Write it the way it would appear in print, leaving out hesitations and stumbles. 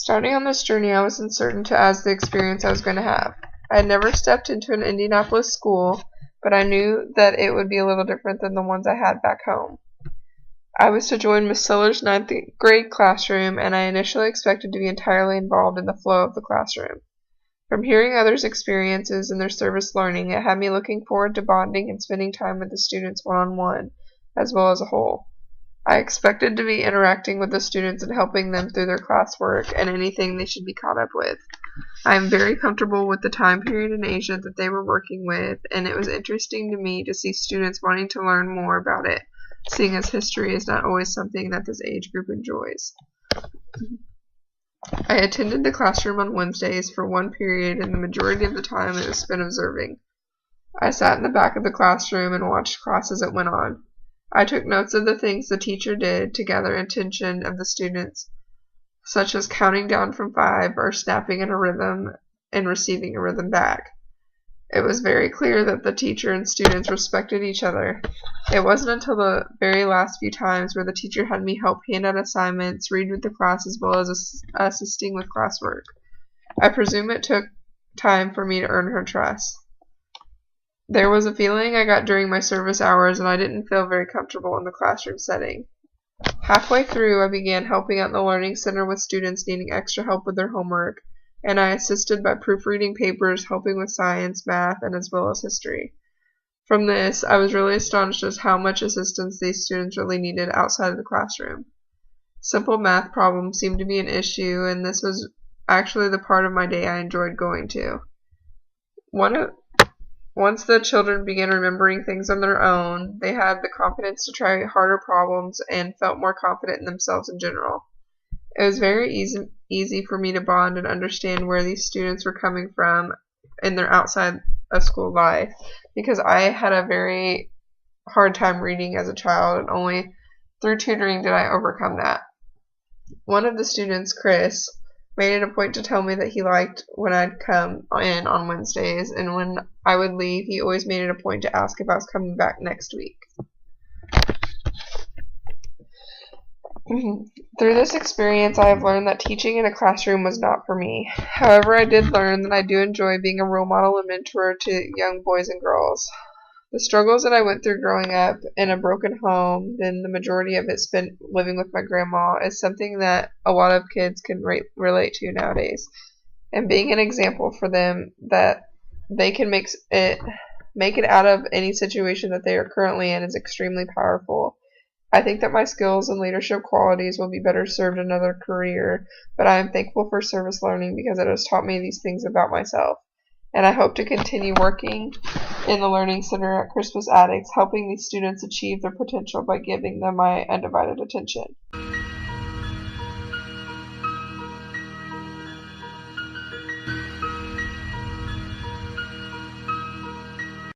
Starting on this journey, I was uncertain as the experience I was going to have. I had never stepped into an Indianapolis school, but I knew that it would be a little different than the ones I had back home. I was to join Miss Siller's 9th grade classroom, and I initially expected to be entirely involved in the flow of the classroom. From hearing others' experiences and their service learning, it had me looking forward to bonding and spending time with the students one-on-one, as well as a whole. I expected to be interacting with the students and helping them through their classwork and anything they should be caught up with. I am very comfortable with the time period in Asia that they were working with, and it was interesting to me to see students wanting to learn more about it, seeing as history is not always something that this age group enjoys. I attended the classroom on Wednesdays for one period, and the majority of the time it was spent observing. I sat in the back of the classroom and watched class as it went on. I took notes of the things the teacher did to gather attention of the students, such as counting down from 5 or snapping in a rhythm and receiving a rhythm back. It was very clear that the teacher and students respected each other. It wasn't until the very last few times where the teacher had me help hand out assignments, read with the class, as well as assisting with classwork. I presume it took time for me to earn her trust. There was a feeling I got during my service hours, and I didn't feel very comfortable in the classroom setting. Halfway through, I began helping out in the Learning Center with students needing extra help with their homework, and I assisted by proofreading papers, helping with science, math, and as well as history. From this, I was really astonished at how much assistance these students really needed outside of the classroom. Simple math problems seemed to be an issue, and this was actually the part of my day I enjoyed going to. Once the children began remembering things on their own, they had the confidence to try harder problems and felt more confident in themselves in general. It was very easy for me to bond and understand where these students were coming from in their outside of school life, because I had a very hard time reading as a child, and only through tutoring did I overcome that. One of the students, Chris, made it a point to tell me that he liked when I'd come in on Wednesdays, and when I would leave, he always made it a point to ask if I was coming back next week. Through this experience, I have learned that teaching in a classroom was not for me. However, I did learn that I do enjoy being a role model and mentor to young boys and girls. The struggles that I went through growing up in a broken home, then the majority of it spent living with my grandma, is something that a lot of kids can relate to nowadays. And being an example for them that they can make it out of any situation that they are currently in is extremely powerful. I think that my skills and leadership qualities will be better served in another career, but I am thankful for service learning because it has taught me these things about myself. And I hope to continue working in the Learning Center at Crispus Attucks, helping these students achieve their potential by giving them my undivided attention.